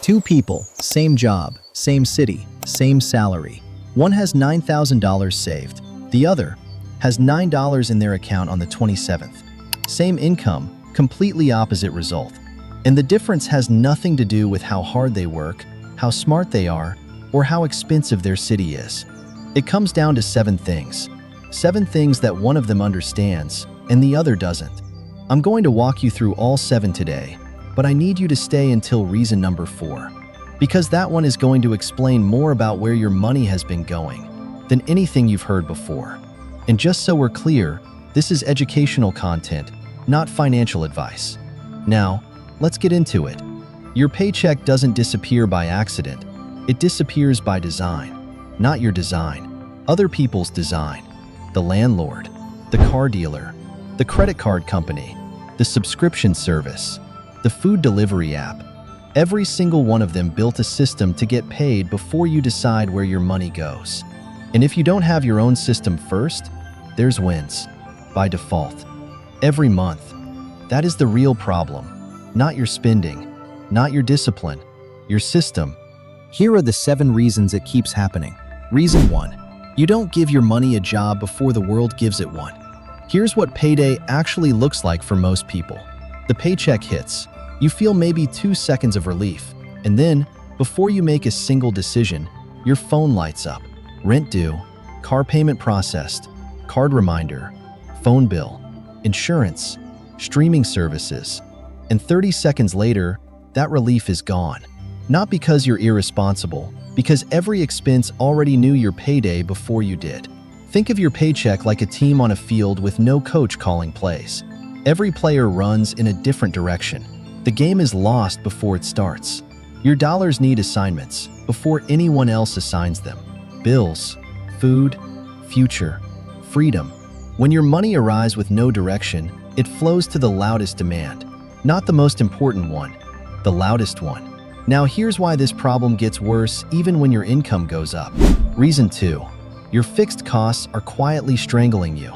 Two people, same job, same city, same salary. One has $9,000 saved. The other has $9 in their account on the 27th. Same income, completely opposite result. And the difference has nothing to do with how hard they work, how smart they are, or how expensive their city is. It comes down to 7 things. 7 things that one of them understands and the other doesn't. I'm going to walk you through all 7 today, but I need you to stay until reason number 4, because that one is going to explain more about where your money has been going than anything you've heard before. And just so we're clear, this is educational content, not financial advice. Now, let's get into it. Your paycheck doesn't disappear by accident. It disappears by design. Not your design, other people's design. The landlord, the car dealer, the credit card company, the subscription service, the food delivery app. Every single one of them built a system to get paid before you decide where your money goes. And if you don't have your own system first, there's wins. By default. Every month. That is the real problem. Not your spending, not your discipline, your system. Here are the 7 reasons it keeps happening. Reason 1. You don't give your money a job before the world gives it one. Here's what payday actually looks like for most people. The paycheck hits. You feel maybe 2 seconds of relief. And then, before you make a single decision, your phone lights up. Rent due, car payment processed, card reminder, phone bill, insurance, streaming services. And 30 seconds later, that relief is gone. Not because you're irresponsible, because every expense already knew your payday before you did. Think of your paycheck like a team on a field with no coach calling plays. Every player runs in a different direction. The game is lost before it starts. Your dollars need assignments before anyone else assigns them. Bills, food, future, freedom. When your money arrives with no direction, it flows to the loudest demand. Not the most important one, the loudest one. Now here's why this problem gets worse even when your income goes up. Reason 2. Your fixed costs are quietly strangling you.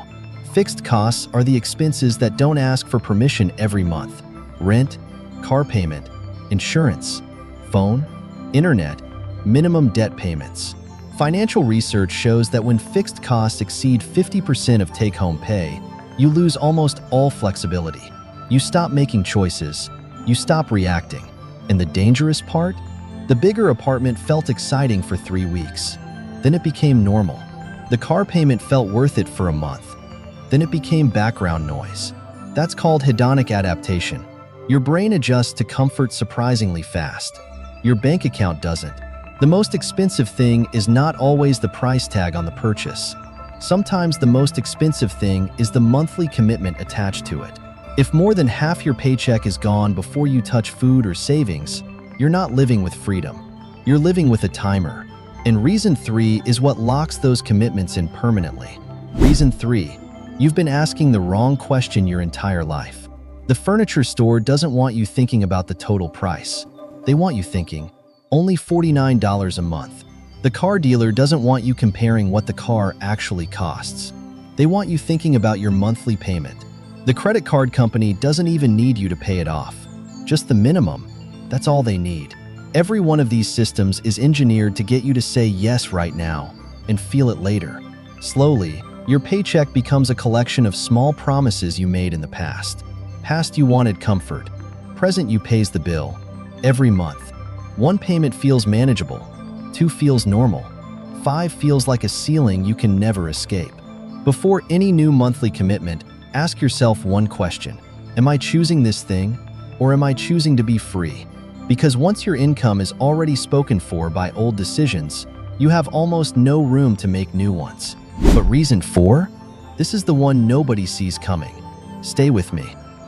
Fixed costs are the expenses that don't ask for permission every month. Rent, car payment, insurance, phone, internet, minimum debt payments. Financial research shows that when fixed costs exceed 50% of take-home pay, you lose almost all flexibility. You stop making choices. You stop reacting. And the dangerous part? The bigger apartment felt exciting for 3 weeks. Then it became normal. The car payment felt worth it for a month. Then it became background noise. That's called hedonic adaptation. Your brain adjusts to comfort surprisingly fast. Your bank account doesn't. The most expensive thing is not always the price tag on the purchase. Sometimes the most expensive thing is the monthly commitment attached to it. If more than half your paycheck is gone before you touch food or savings, you're not living with freedom. You're living with a timer. And reason 3 is what locks those commitments in permanently. Reason 3. You've been asking the wrong question your entire life. The furniture store doesn't want you thinking about the total price. They want you thinking, only $49 a month. The car dealer doesn't want you comparing what the car actually costs. They want you thinking about your monthly payment. The credit card company doesn't even need you to pay it off. Just the minimum. That's all they need. Every one of these systems is engineered to get you to say yes right now and feel it later. Slowly, your paycheck becomes a collection of small promises you made in the past. Past you wanted comfort. Present you pays the bill. Every month. 1 payment feels manageable. 2 feels normal. 5 feels like a ceiling you can never escape. Before any new monthly commitment, ask yourself one question. Am I choosing this thing, or am I choosing to be free? Because once your income is already spoken for by old decisions, you have almost no room to make new ones. But reason 4? This is the one nobody sees coming. Stay with me.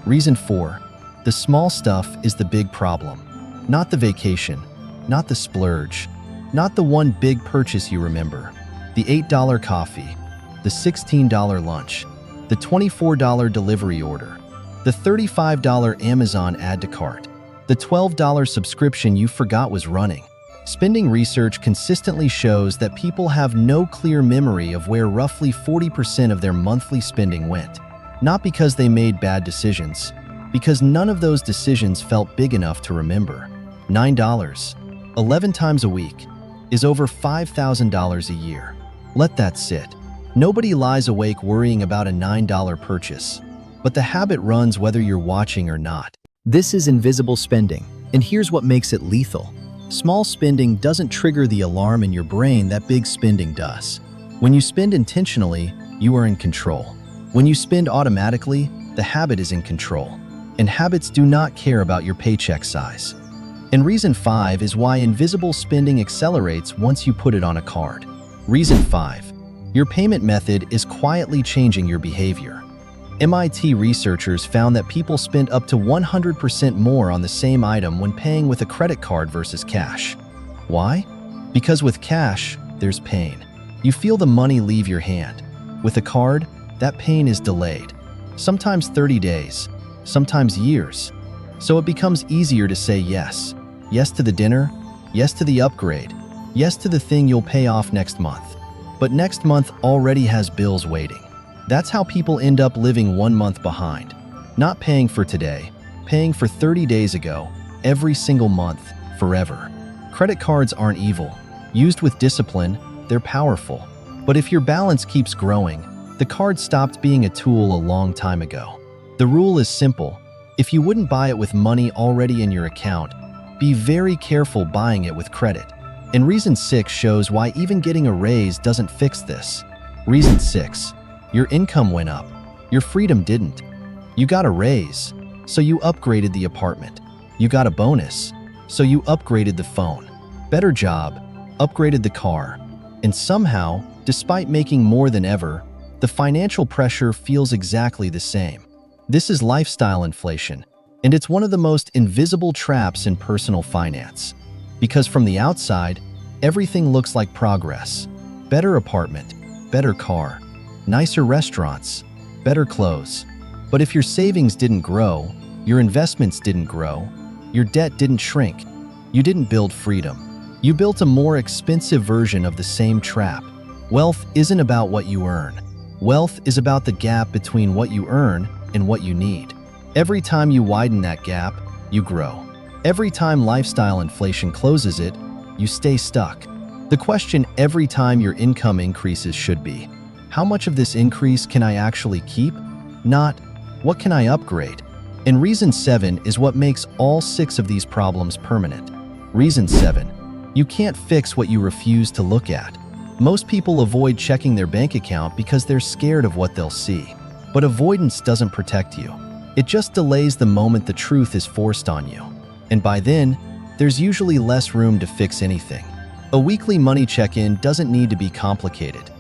Reason 4. The small stuff is the big problem. Not the vacation, not the splurge, not the one big purchase you remember. The $8 coffee, the $16 lunch, the $24 delivery order, the $35 Amazon add to cart, the $12 subscription you forgot was running. Spending research consistently shows that people have no clear memory of where roughly 40% of their monthly spending went. Not because they made bad decisions, because none of those decisions felt big enough to remember. $9, 11 times a week, is over $5,000 a year. Let that sit. Nobody lies awake worrying about a $9 purchase, but the habit runs whether you're watching or not. This is invisible spending, and here's what makes it lethal. Small spending doesn't trigger the alarm in your brain that big spending does. When you spend intentionally, you are in control. When you spend automatically, the habit is in control. And habits do not care about your paycheck size. And reason 5 is why invisible spending accelerates once you put it on a card. Reason 5. Your payment method is quietly changing your behavior. MIT researchers found that people spend up to 100% more on the same item when paying with a credit card versus cash. Why? Because with cash, there's pain. You feel the money leave your hand. With a card, that pain is delayed. Sometimes 30 days, sometimes years. So it becomes easier to say yes. Yes to the dinner, yes to the upgrade, yes to the thing you'll pay off next month. But next month already has bills waiting. That's how people end up living 1 month behind. Not paying for today, paying for 30 days ago, every single month, forever. Credit cards aren't evil. Used with discipline, they're powerful. But if your balance keeps growing, the card stopped being a tool a long time ago. The rule is simple. If you wouldn't buy it with money already in your account, be very careful buying it with credit. And reason 6 shows why even getting a raise doesn't fix this. Reason 6. Your income went up. Your freedom didn't. You got a raise, so you upgraded the apartment. You got a bonus, so you upgraded the phone. Better job, upgraded the car. And somehow, despite making more than ever, the financial pressure feels exactly the same. This is lifestyle inflation, and it's one of the most invisible traps in personal finance. Because from the outside, everything looks like progress. Better apartment, better car, nicer restaurants, better clothes. But if your savings didn't grow, your investments didn't grow, your debt didn't shrink, you didn't build freedom. You built a more expensive version of the same trap. Wealth isn't about what you earn. Wealth is about the gap between what you earn and what you need. Every time you widen that gap, you grow. Every time lifestyle inflation closes it, you stay stuck. The question every time your income increases should be, how much of this increase can I actually keep? Not, what can I upgrade? And reason 7 is what makes all 6 of these problems permanent. Reason 7. You can't fix what you refuse to look at. Most people avoid checking their bank account because they're scared of what they'll see. But avoidance doesn't protect you. It just delays the moment the truth is forced on you. And by then, there's usually less room to fix anything. A weekly money check-in doesn't need to be complicated.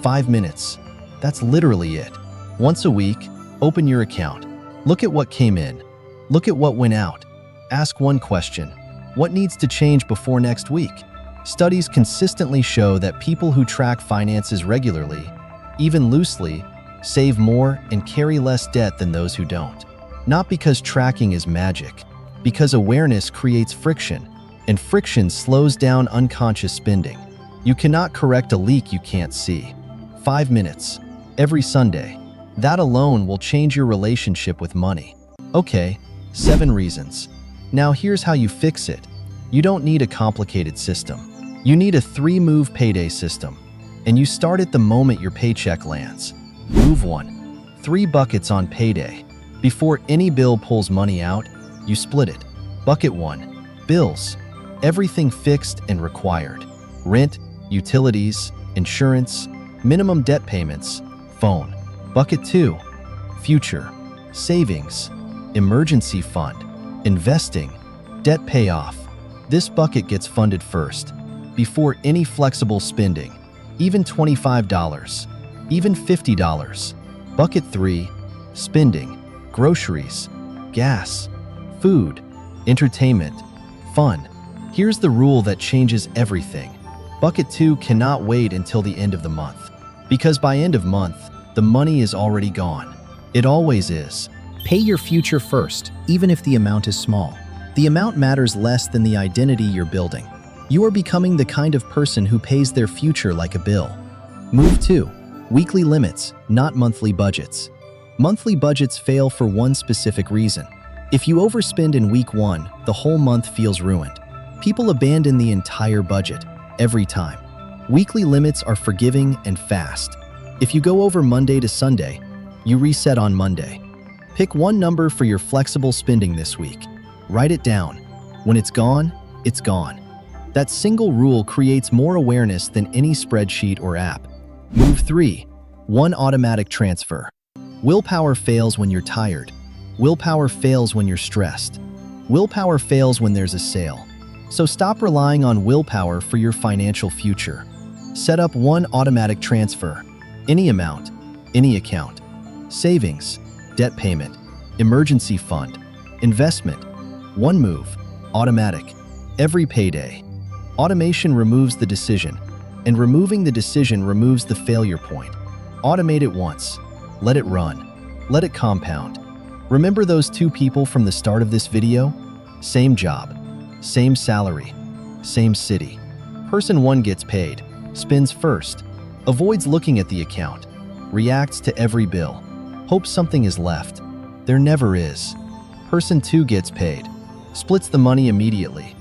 5 minutes. That's literally it. Once a week, open your account. Look at what came in. Look at what went out. Ask one question. What needs to change before next week? Studies consistently show that people who track finances regularly, even loosely, save more and carry less debt than those who don't. Not because tracking is magic, because awareness creates friction, and friction slows down unconscious spending. You cannot correct a leak you can't see. 5 minutes, every Sunday. That alone will change your relationship with money. Okay, 7 reasons. Now here's how you fix it. You don't need a complicated system. You need a 3-move payday system. And you start it the moment your paycheck lands. Move 1. 3 buckets on payday. Before any bill pulls money out, you split it. Bucket 1. Bills. Everything fixed and required. Rent, utilities, insurance, minimum debt payments, phone. Bucket 2. Future. Savings. Emergency fund. Investing. Debt payoff. This bucket gets funded first, before any flexible spending, even $25, even $50. Bucket 3. Spending. Groceries. Gas. Food. Entertainment. Fun. Here's the rule that changes everything. Bucket 2 cannot wait until the end of the month. Because by end of month, the money is already gone. It always is. Pay your future first, even if the amount is small. The amount matters less than the identity you're building. You are becoming the kind of person who pays their future like a bill. Move 2. Weekly limits, not monthly budgets. Monthly budgets fail for one specific reason. If you overspend in week 1, the whole month feels ruined. People abandon the entire budget every time. Weekly limits are forgiving and fast. If you go over Monday to Sunday, you reset on Monday. Pick one number for your flexible spending this week. Write it down. When it's gone, it's gone. That single rule creates more awareness than any spreadsheet or app. Move 3. One automatic transfer. Willpower fails when you're tired. Willpower fails when you're stressed. Willpower fails when there's a sale. So stop relying on willpower for your financial future. Set up one automatic transfer. Any amount, any account. Savings, debt payment, emergency fund, investment. One move, automatic. Every payday. Automation removes the decision, and removing the decision removes the failure point. Automate it once. Let it run. Let it compound. Remember those 2 people from the start of this video? Same job, same salary, same city. Person 1 gets paid, spends first, avoids looking at the account, reacts to every bill, hopes something is left. There never is. Person 2 gets paid, splits the money immediately,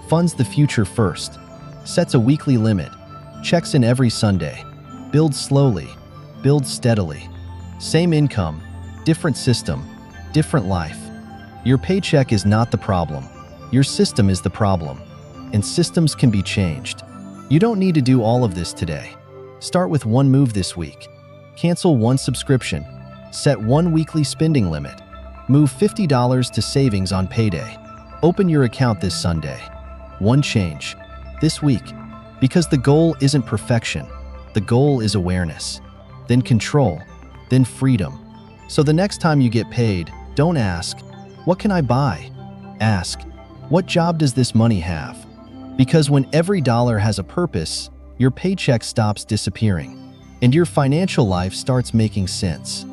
funds the future first, sets a weekly limit, checks in every Sunday, builds slowly, builds steadily. Same income, different system, different life. Your paycheck is not the problem. Your system is the problem. And systems can be changed. You don't need to do all of this today. Start with one move this week. Cancel one subscription. Set one weekly spending limit. Move $50 to savings on payday. Open your account this Sunday. One change. This week. Because the goal isn't perfection. The goal is awareness. Then control. Then freedom. So the next time you get paid, don't ask, "What can I buy?" Ask, "What job does this money have?" Because when every dollar has a purpose, your paycheck stops disappearing, and your financial life starts making sense.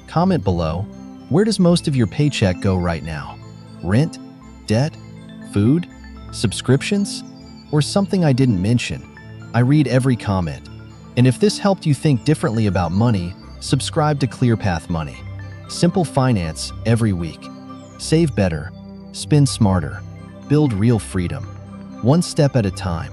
Comment below, where does most of your paycheck go right now? Rent? Debt? Food? Subscriptions? Or something I didn't mention? I read every comment. And if this helped you think differently about money, subscribe to ClearPath Money. Simple finance every week. Save better, spend smarter, build real freedom, one step at a time.